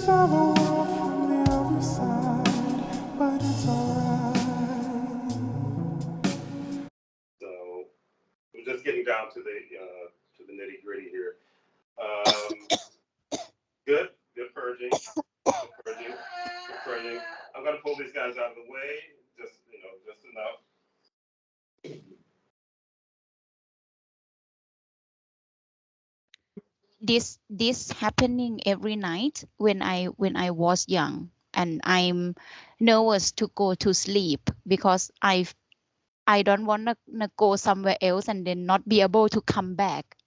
saw the world from the other side, but it's alright. So we're just getting down to the nitty gritty here. Good purging. Good purging. Good purging. I'm gonna pull these guys out of the way, just enough. This happening every night when I was young, and I'm nervous to go to sleep because I don't want to go somewhere else and then not be able to come back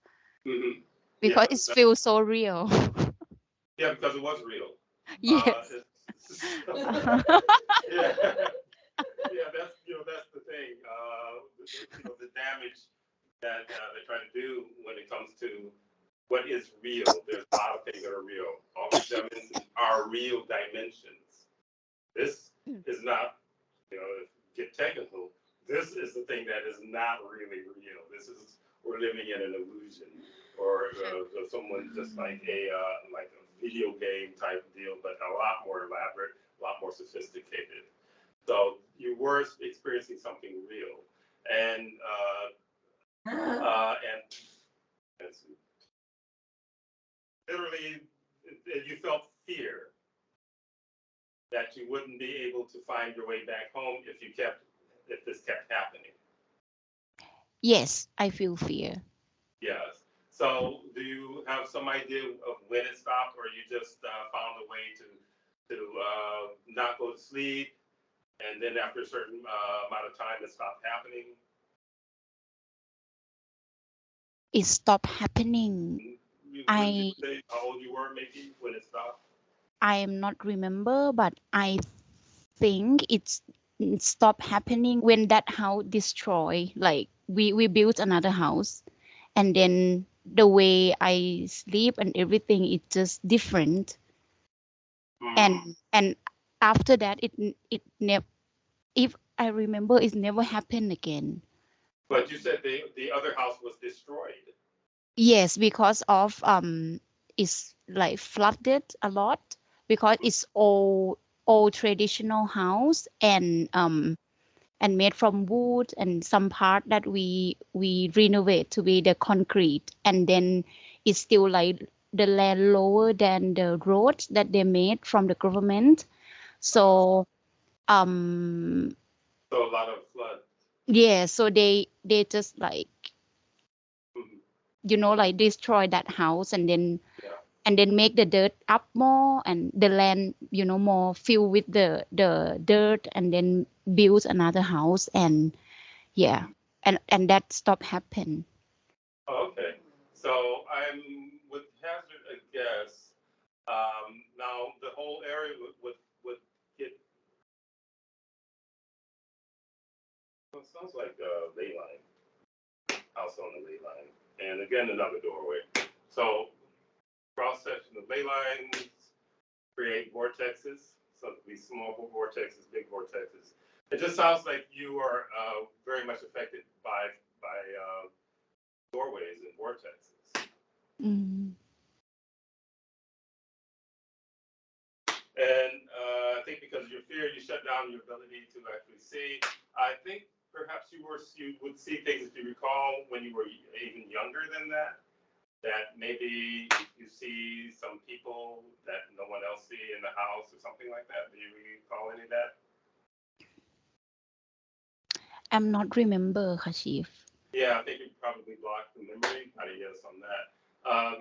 because it feels so real. Yeah, because it was real. Yes. Yeah, that's the thing. The damage that they try to do when it comes to what is real. There's a lot of things that are real. All these dimensions are real dimensions. This is not, get technical. This is the thing that is not really real. We're living in an illusion, or someone just like a video game type deal, but a lot more elaborate, a lot more sophisticated. So you were experiencing something real, and literally, you felt fear that you wouldn't be able to find your way back home if this kept happening. Yes, I feel fear. Yes. So do you have some idea of when it stopped, or you just found a way to not go to sleep, and then after a certain amount of time it stopped happening? It stopped happening. Would you say how old you were maybe when it stopped? I am not remember, but I think it stopped happening when that house destroyed. Like we built another house, and then the way I sleep and everything is just different. And after that, it never. If I remember, it never happened again. But you said the other house was destroyed. Yes, because of it's like flooded a lot because it's all traditional house and made from wood, and some part that we renovate to be the concrete, and then it's still like the land lower than the road that they made from the government. So So a lot of flood. yeah, so they just like like destroy that house and then make the dirt up more and the land more filled with the dirt, and then build another house, and and that stopped happen. Okay, so I'm would hazard a guess. Now the whole area would get. Well, it sounds like a ley line, house on the ley line, and again another doorway. So cross section of ley lines create vortexes. So these small vortexes, big vortexes. It just sounds like you are very much affected by doorways and vortexes. And I think because of your fear, you shut down your ability to actually see. I think perhaps you would see things, if you recall, when you were even younger than that. That maybe you see some people that no one else see in the house or something like that. Do you recall any of that? I'm not remember, Chief. Yeah, I think you probably blocked the memory. How do you guess on that?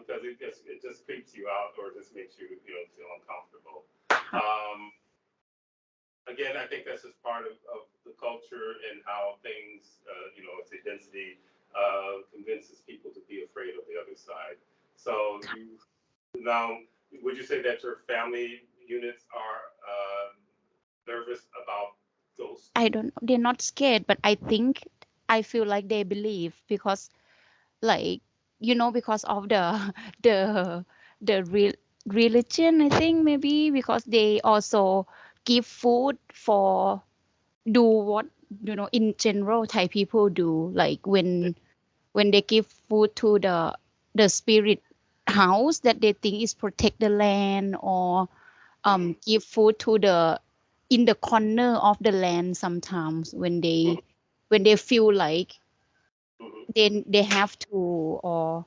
Because it just creeps you out, or just makes you feel uncomfortable. Again, I think that's just part of the culture and how things, it's a density, convinces people to be afraid of the other side. So now, would you say that your family units are nervous about ghosts? I don't know. They're not scared, but I feel like they believe because, like, because of the religion. I think maybe because they also give food for do what in general Thai people do, like when they give food to the spirit house that they think is protect the land, or give food to in the corner of the land sometimes when they feel like they have to, or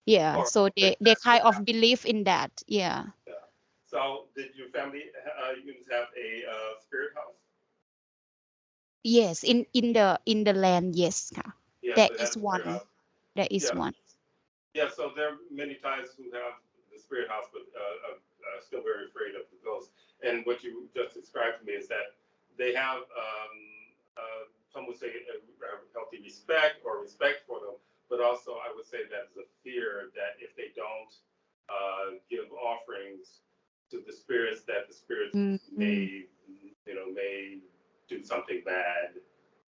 Or so they kind of believe in that. yeah. So did your family have a spirit house? Yes, in the land, yes. Yeah, There so it is has a spirit one. house. There is Yeah. one. Yeah, so there are many Thais who have the spirit house, but are still very afraid of the ghosts. And what you just described to me is that they have, some would say, a healthy respect or respect for them, but also I would say that there's a fear that if they don't give offerings to the spirits, that the spirits may, may do something bad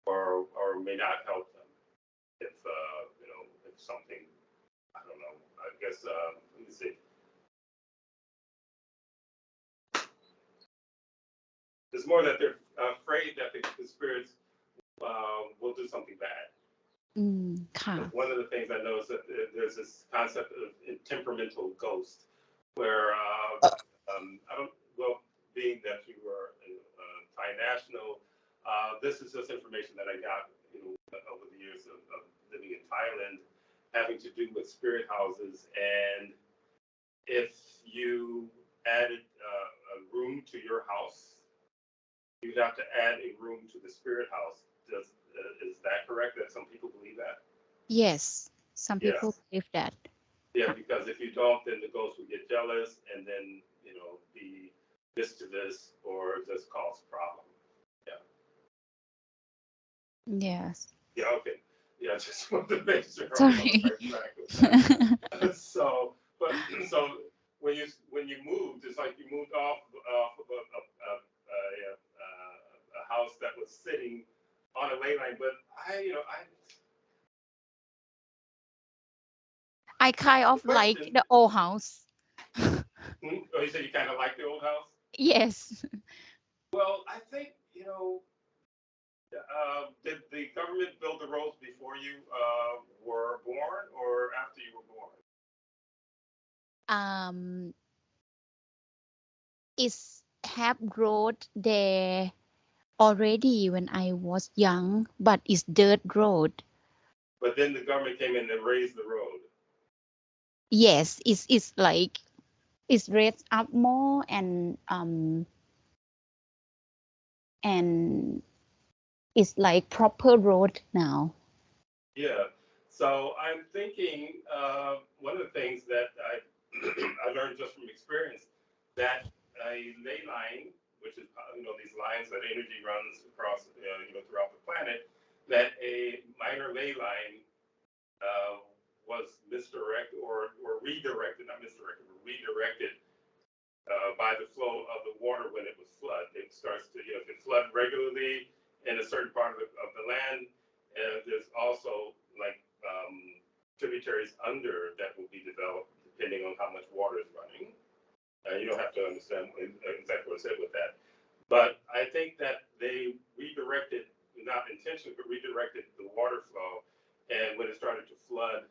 or may not help them if, if something, I don't know. I guess, let me see. It's more that they're afraid that the spirits will do something bad. One of the things I know is that there's this concept of temperamental ghost, where I don't. Well, being that you were a Thai national, this is just information that I got, over the years of living in Thailand, having to do with spirit houses. And if you added a room to your house, you'd have to add a room to the spirit house. Is that correct? That some people believe that? Yes, some people believe that. Yeah, because if you don't, then the ghost will get jealous and then, be mischievous or just cause problem. Yeah. Yes. Yeah, okay. Yeah, just wanted to make sure I'm on the Sorry. right track with that. So when you moved, it's like you moved off of a house that was sitting on a ley line. But I kind of like question. the old house. Oh, you said you kind of like the old house? Yes. Well, I think, did the government build the roads before you were born or after you were born? It's have road there already when I was young, but it's dirt road. But then the government came in and raised the road. Yes, it's like it's raised up more and it's like proper road now. Yeah. So I'm thinking one of the things that I learned just from experience, that a ley line, which is these lines that energy runs across throughout the planet, that a minor ley line was misdirected or redirected, not misdirected, but redirected by the flow of the water when it was flood. It starts to, if it flood regularly in a certain part of the land, there's also like tributaries under that will be developed depending on how much water is running. You don't have to understand exactly what I said with that. But I think that they redirected, not intentionally, but redirected the water flow. And when it started to flood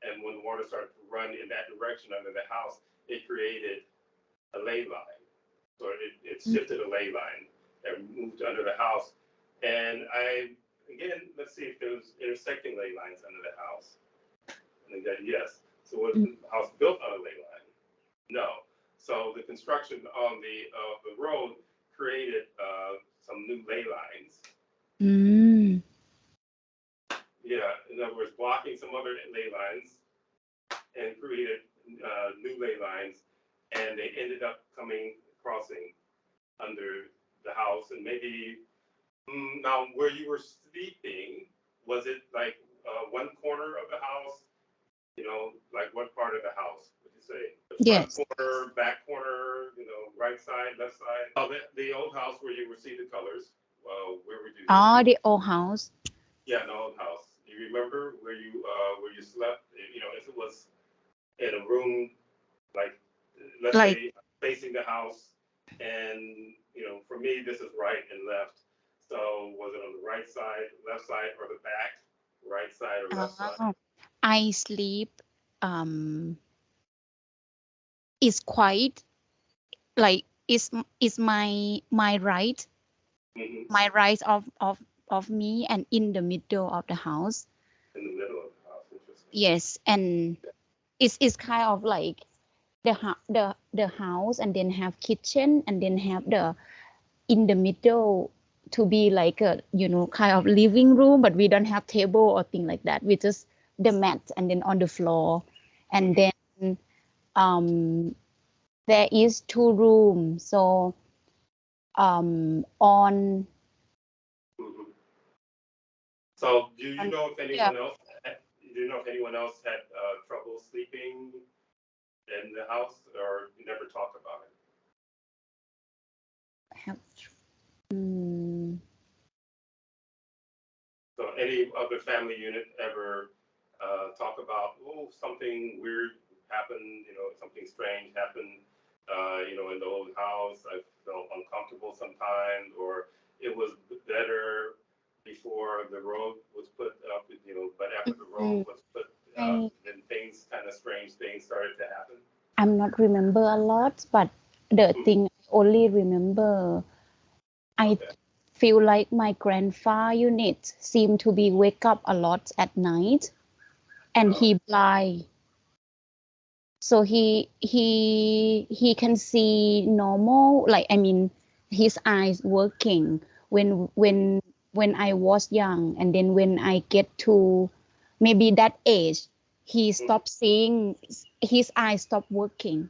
and when the water started to run in that direction under the house, it created a ley line. So it shifted a ley line that moved under the house. And again, let's see if there was intersecting ley lines under the house. And they said yes. So was the house built on a ley line? No. So the construction on the road created some new ley lines. Yeah, in other words, blocking some other ley lines and created new ley lines, and they ended up crossing under the house. And maybe now where you were sleeping, was it like one corner of the house? Like what part of the house would you say? The front Yes. corner, back corner, right side, left side? Oh, the old house where you would see the colors. Where would you? The old house. Yeah, the old house. Do you remember where you slept? If it was in a room like, let's say facing the house, and for me this is right and left. So was it on the right side, left side, or the back? Right side or left side? I sleep it's quite like is my right, Mm-hmm. my right of me, and in the middle of the house. In the middle of the house. Interesting. Yes, and it's kind of like the house, and then have kitchen, and then have the in the middle to be like a kind of living room, but we don't have table or thing like that. We just the mat, and then on the floor, and then there is 2 rooms. So on Mm-hmm. So do you on know if yeah, anyone else? Do you know if anyone else had trouble sleeping in the house, or you never talked about it? have mm, So any other family unit ever talk about, oh, something weird happened, something strange happened, in the old house. I felt uncomfortable sometimes, or it was better before the road was put up, but after the road mm, was put up, I then things, kind of strange things started to happen. I'm not remember a lot, but the Hmm. thing I only remember, I Okay. feel like my grandfather unit seemed to be wake up a lot at night, and Oh. he blind, so he can see normal, like I mean his eyes working when I was young, and then when I get to maybe that age, he Mhm. stopped seeing, his eyes stopped working.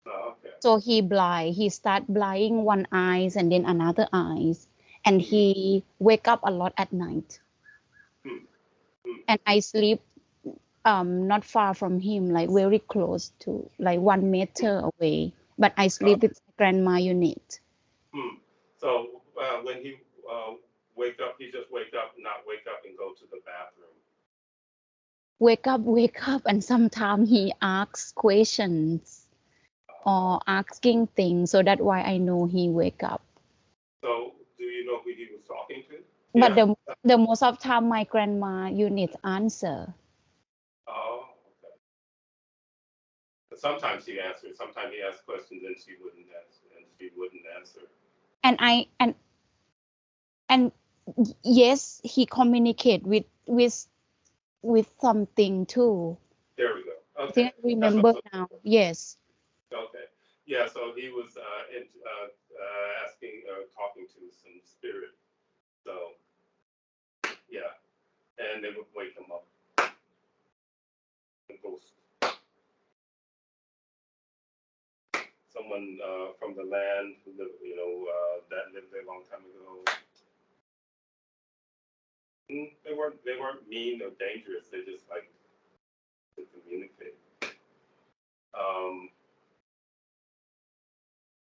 Oh, okay. So he blind, he start blinding one eyes and then another eyes, and Hmm. he wake up a lot at night. Hmm. Hmm. And I sleep not far from him, like very close to, like 1 meter away. But I Oh, sleep with my grandma unit. hmm. So when he wake up, he just wake up, not wake up and go to the bathroom. Wake up, and sometimes he asks questions or asking things. So that's why I know he wake up. So do you know who he was talking to? But Yeah. the most of time my grandma unit answer. Oh, okay. But sometimes he answered. Sometimes he asked questions and she wouldn't answer. And she wouldn't answer. And I and yes, he communicate with something too. There we go. I Okay. think I That's what. remember now. Yes. Okay. Yeah. So he was asking, talking to some spirit. So yeah, and they would wake him up. And ghost. Someone from the land who lived, that lived there a long time ago. They weren't mean or dangerous. They just like to communicate. Um,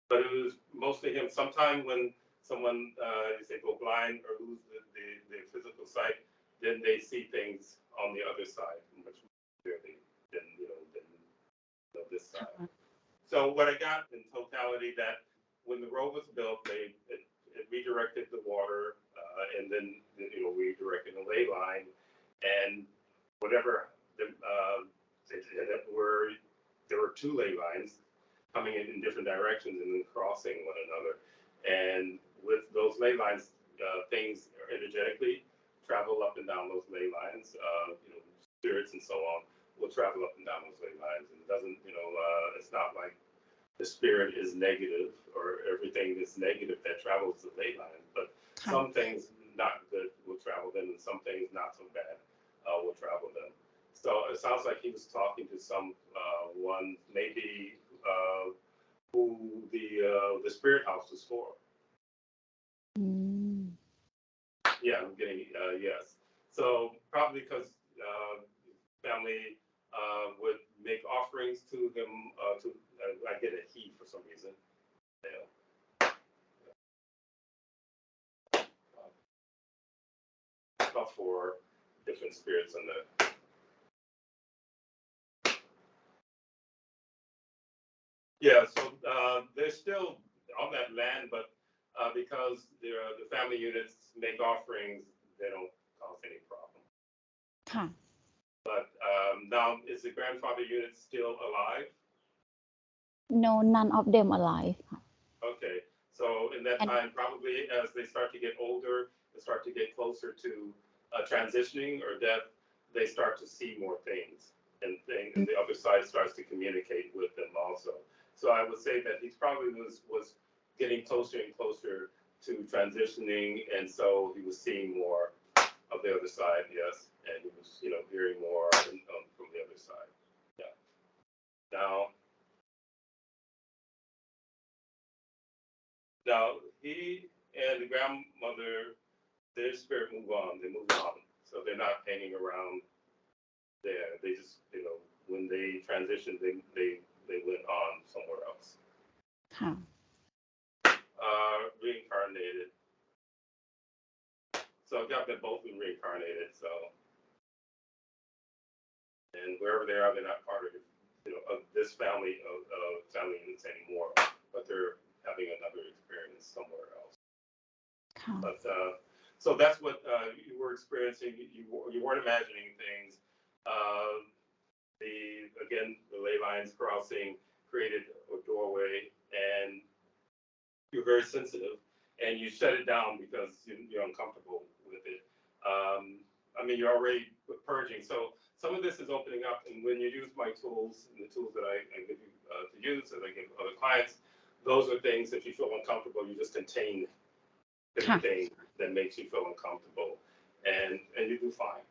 but it was mostly him. Sometime when someone you say go blind or lose the physical sight, then they see things on the other side much more clearly than this side. So what I got in totality, that when the road was built, it redirected the water, and then redirected the ley line, and whatever were there were 2 ley lines coming in different directions and then crossing one another, and with those ley lines, things energetically travel up and down those ley lines. Spirits and so on will travel up and down those ley lines, and it doesn't, it's not like the spirit is negative or everything is negative that travels the ley line, but some things not good will travel them, and some things not so bad will travel them. So it sounds like he was talking to some one maybe who the spirit house was for. Mm. Yeah, I'm getting yes. So probably because family would make offerings to him. To I get a he for some reason. Yeah. Stuff for different spirits in the. Yeah, so they're still on that land, but because the family units make offerings, they don't cause any problem. ค่ะ But now, is the grandfather unit still alive? no, none of them alive. Okay. So in that And time, probably as they start to get older, they start to get closer to transitioning or death, they start to see more things, and the other side starts to communicate with them also. So I would say that he probably was getting closer and closer to transitioning, and so he was seeing more of the other side, yes, and he was, hearing more from the other side. Yeah. Now he and the grandmother, their spirit moved on. They moved on, so they're not hanging around there. They just, when they transitioned, they went on somewhere else. huh. Reincarnated. So I've got them both been reincarnated. So, and wherever they are, they're not part of of this family of family units anymore, but they're having another experience somewhere else. Huh. But so that's what you were experiencing. You weren't imagining things. The ley lines crossing created a doorway, and you're very sensitive, and you shut it down because you're uncomfortable with it. You're already purging, so some of this is opening up. And when you use my tools and the tools that I give you to use, that I give other clients, those are things that you feel uncomfortable. You just contain anything that makes you feel uncomfortable, and you do fine.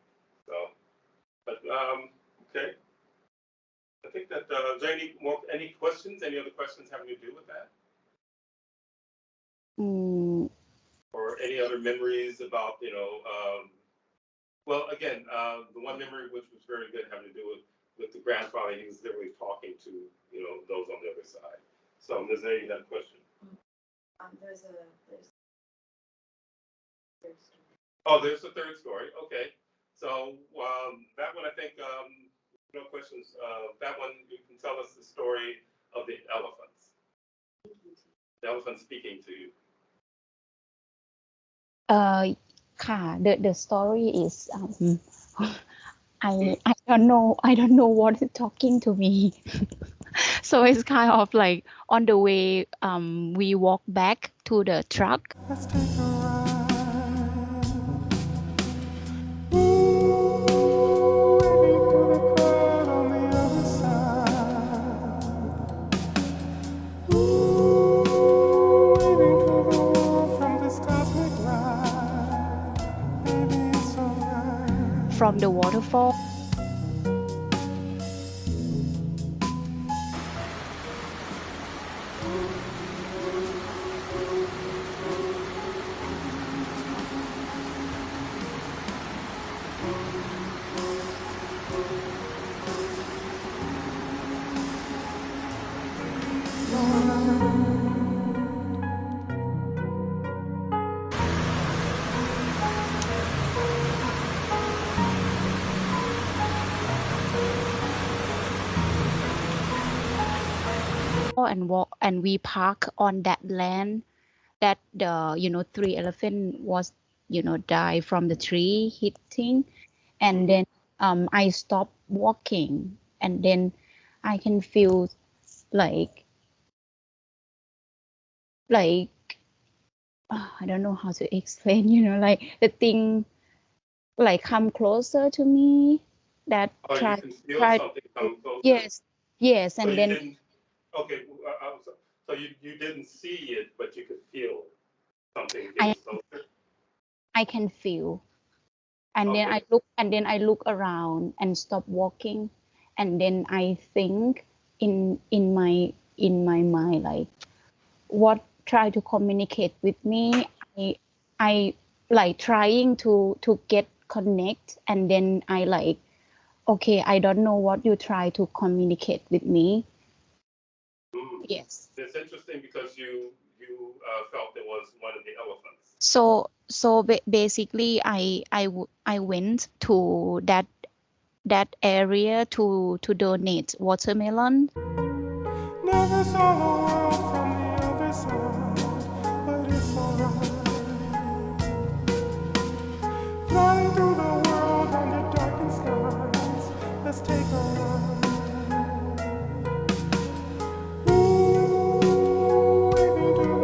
So, but okay. I think that is there any questions? Any other questions having to do with that? Mm, Or any other memories about, well, again, the one memory which was very good having to do with the grandfather. He was literally talking to, those on the other side. So, Ms. A, you had a question? There's a Oh, there's a third story. Okay. So that one, I think, no questions. That one, you can tell us the story of the elephants. The elephant speaking to you. the story is I don't know what is talking to me. So it's kind of like on the way we walk back to the truck. Let's take a ride. Ooh, waving through the crowd on the other side. Ooh, waving through the world from this cosmic ride. Baby, it's alright. From the waterfall. And walk, and we park on that land that the 3 elephant was die from the tree hitting, and then I stop walking, and then I can feel like I don't know how to explain, like the thing like come closer to me, that Oh, you try can feel try something come closer. yes, So and you then didn't. Okay. So you didn't see it, but you could feel something getting closer. I can feel, and then Okay. I look around and stop walking, and then I think in my mind, like what try to communicate with me. I like trying to get connect, and then I like, okay, I don't know what you try to communicate with me. Yes. It's interesting because you felt it was one of the elephants. So basically I went to that area to donate watermelon. Never saw the world from the other side, but it's alright. Flying through the world under darkened skies. Let's take a ride. Ooh, waving through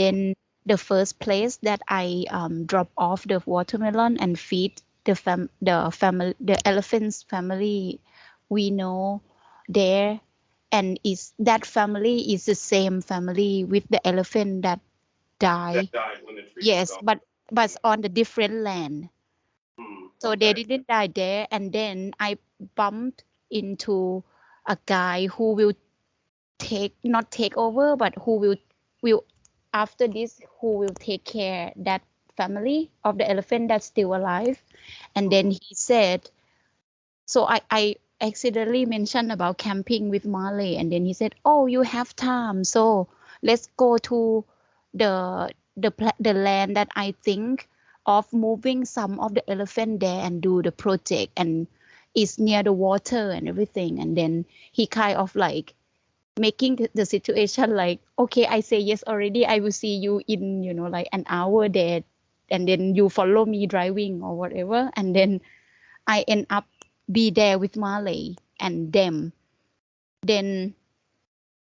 then the first place that I drop off the watermelon and feed the elephant's family, we know there, and is that family is the same family with the elephant that died. That died when the tree was Yes, gone. but on the different land. So they Okay. didn't die there, and then I bumped into a guy who will not take over, but who will after this, who will take care that family of the elephant that's still alive. And then he said, so I accidentally mentioned about camping with Marley, and then he said, oh, you have time, so let's go to the land that I think of moving some of the elephant there and do the project, and it's near the water and everything. And then he kind of like making the situation like, okay, I say yes already, I will see you in, like an hour there, and then you follow me driving or whatever. And then I end up be there with Marley and them. Then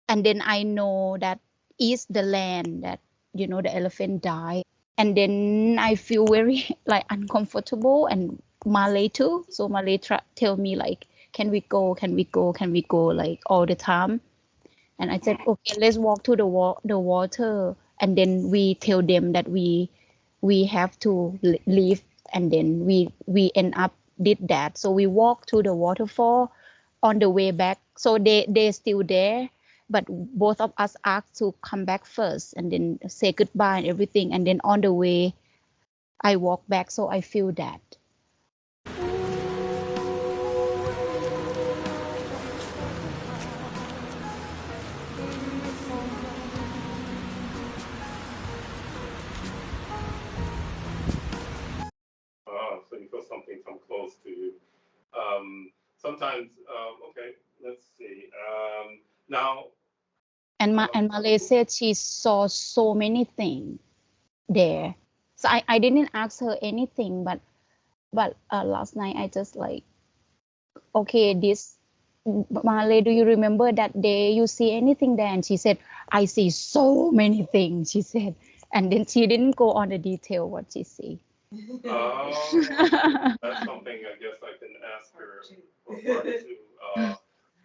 and then I know that is the land that the elephant died. And then I feel very like uncomfortable, and Marley too. So Marley tell me like, can we go? Can we go? Can we go? Like all the time. And I said, okay, let's walk to the water. And then we tell them that we have to leave. And then we end up did that. So we walk to the waterfall on the way back. So they're still there, but both of us asked to come back first and then say goodbye and everything. And then on the way, I walk back. So I feel that. So you feel something come close to you. Sometimes, okay, let's see. Now, And Malay said she saw so many things there. So I didn't ask her anything, but last night I just like, okay, this Malay, do you remember that day you see anything there? And she said, I see so many things, she said. And then she didn't go on the detail what she see. that's something I guess I can ask her for part two.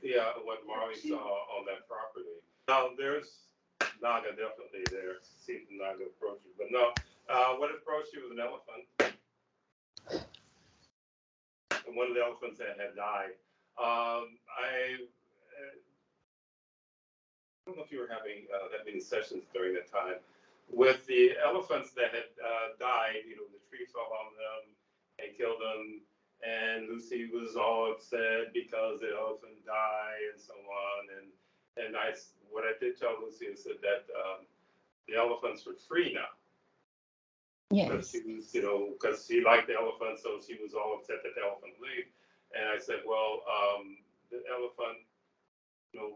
Yeah, what Marley saw on that property. Now, there's Naga definitely there. See the Naga approach you. But no, what approached you was an elephant. And one of the elephants that had died. I don't know if you were having that many sessions during that time. With the elephants that had died, the tree fell on them and killed them. And Lucy was all upset because the elephant died and so on. And what I did tell Lucy is that the elephants were free now. Because Yes. she was, because she liked the elephant, so she was all upset that the elephant left. And I said, well, the elephant,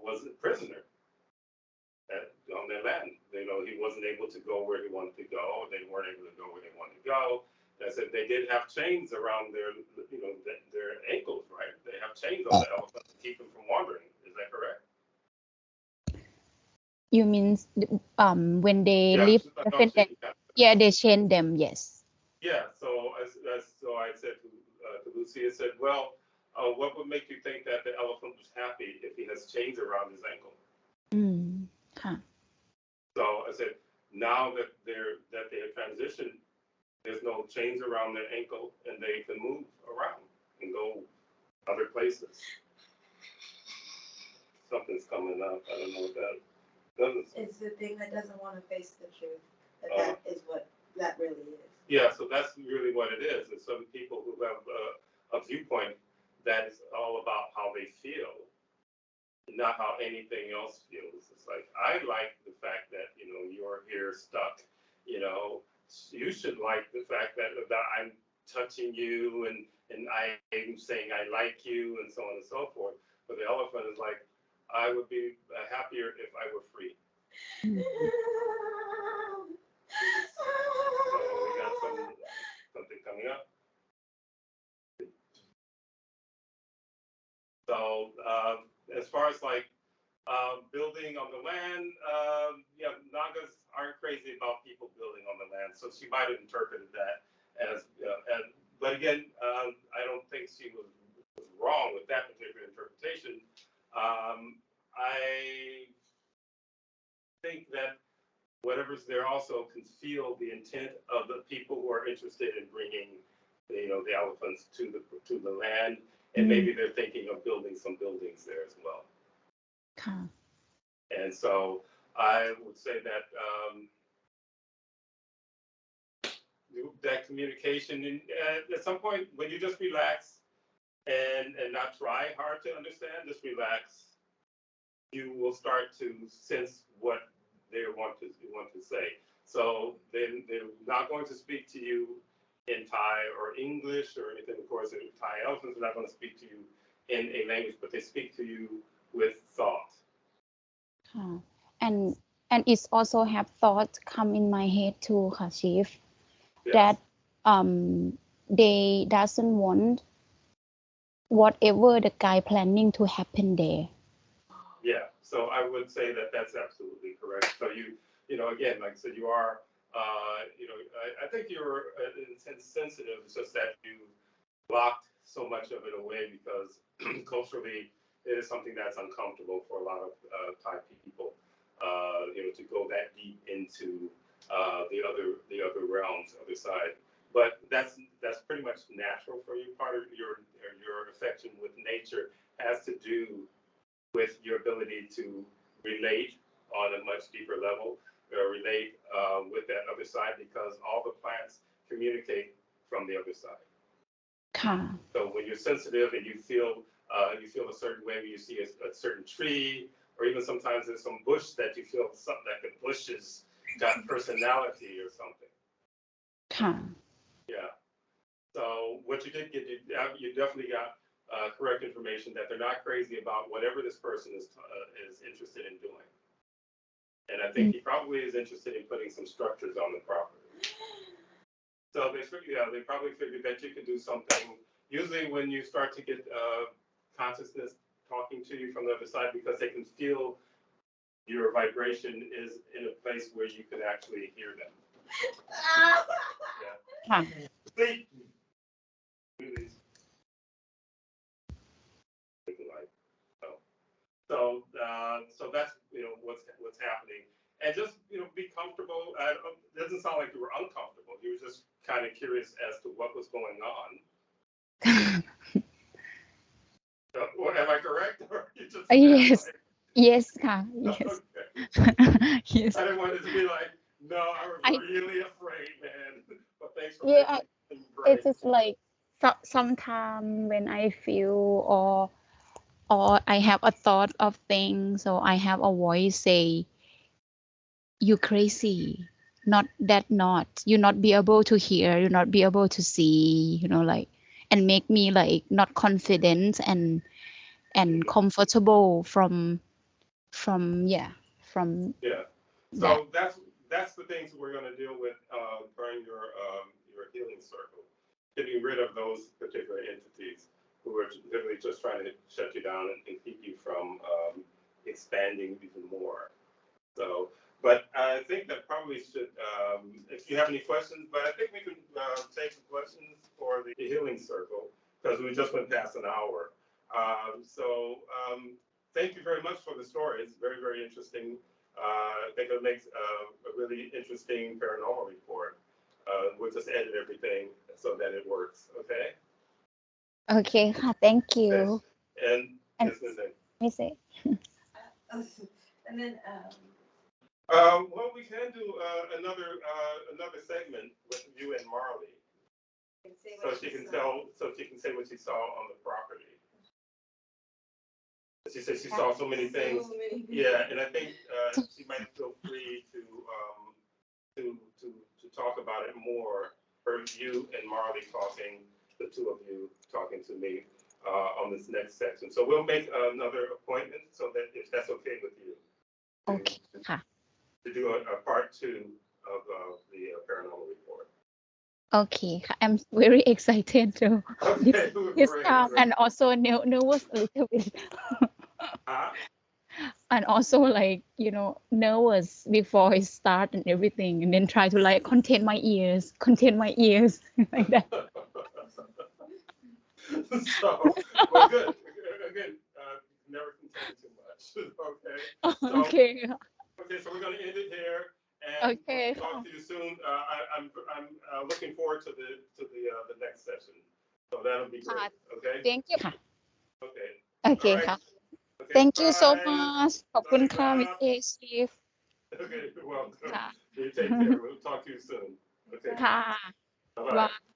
was a prisoner on their land. He wasn't able to go where he wanted to go. They weren't able to go where they wanted to go. And I said they did have chains around their, their ankles, right? They have chains on the elephant to keep them from wandering. Is that correct? You mean when they Yeah. leave No, the fence, yeah, they chain them, yes. Yeah. So I said to Lucy, I said, well, what would make you think that the elephant was happy if he has chains around his ankle? Huh. So I said, now that they have transitioned, there's no chains around their ankle, and they can move around and go other places. Something's coming up. I don't know what that does. It's the thing that doesn't want to face the truth. That is what that really is. Yeah, so that's really what it is. And some people who have a viewpoint that is all about how they feel, not how anything else feels. It's like, I like the fact that, you're here stuck, you should like the fact that I'm touching you and I'm saying I like you and so on and so forth. But the elephant is like, I would be happier if I were free. So we got something coming up. So as far as like building on the land, yeah, Nagas aren't crazy about people building on the land. So she might have interpreted that as, but again, I don't think she was wrong with that particular interpretation. I think that whatever's there also can feel the intent of the people who are interested in bringing, the elephants to the land, and maybe they're thinking of building some buildings there as well. And so I would say that that communication, and at some point when you just relax and not try hard to understand, just relax, you will start to sense what they want to say. So then they're not going to speak to you in Thai or English or anything. Of course, Thai elephants are not going to speak to you in a language, but they speak to you with thought. And it's also have thoughts come in my head too, Chief, Yes. that they doesn't want whatever the guy planning to happen there. Yeah, so I would say that that's absolutely correct. So again, like I said, you are, I think you're in a sense sensitive. It's just that you blocked so much of it away because culturally it is something that's uncomfortable for a lot of Thai people, to go that deep into the other realms, other side. But that's pretty much natural for you. Part of your affection with nature has to do with your ability to relate on a much deeper level, relate with that other side, because all the plants communicate from the other side. So when you're sensitive and you feel a certain way when you see a certain tree, or even sometimes there's some bush that you feel something like the bush has got personality or something. Yeah. So what you did get, you definitely got correct information that they're not crazy about whatever this person is interested in doing. And I think he probably is interested in putting some structures on the property. So they probably figured that you could do something. Usually when you start to get consciousness talking to you from the other side, because they can feel your vibration is in a place where you can actually hear them. Yeah. See? So that's what's happening, and just be comfortable. It doesn't sound like you were uncomfortable. You were just kind of curious as to what was going on. Am I correct? Or you just Yes. Yes, yes. Okay. Yes. I didn't want it to be like, no, I was really afraid, man. But thanks for it's just like sometimes when I feel or I have a thought of things, so I have a voice say, you crazy, not you not be able to hear, you not be able to see, like, and make me like not confident and comfortable from. So that's the things we're going to deal with during your healing circle, getting rid of those particular entities who are literally just trying to shut you down and keep you from expanding even more. So, but I think that probably should, if you have any questions, but I think we can take some questions for the healing circle, because we just went past an hour. Thank you very much for the story. It's very, very interesting. I think it makes a really interesting paranormal report. We'll just edit everything so that it works. Okay? Okay, thank you. And Miss it. And then, well, we can do another segment with you and Marley, so she can say what she saw on the property. She said she saw so many things. Yeah, and I think she might feel free to talk about it more. For you and Marley talking, the two of you talking to me on this next section. So we'll make another appointment so that if that's okay with you. Okay. To do a part 2 of the paranormal report. Okay, I'm very excited too. Okay, This time, and also nervous a little bit. and also like nervous before I start and everything, and then try to like contain my ears like that. So, well, good. Again, never contain too much. Okay. Okay. Okay, so we're going to end it here, and Okay. talk to you soon. I'm looking forward to the next session. So that'll be great. Okay. Thank you. Okay. โอเค All right. ค่ะ Okay. Thank you so Bye. much ขอบคุณค่ะ Mr. Chief Okay. You're welcome. ค่ะ You take care. We'll talk to you soon. Okay. ค่ะ Bye. Bye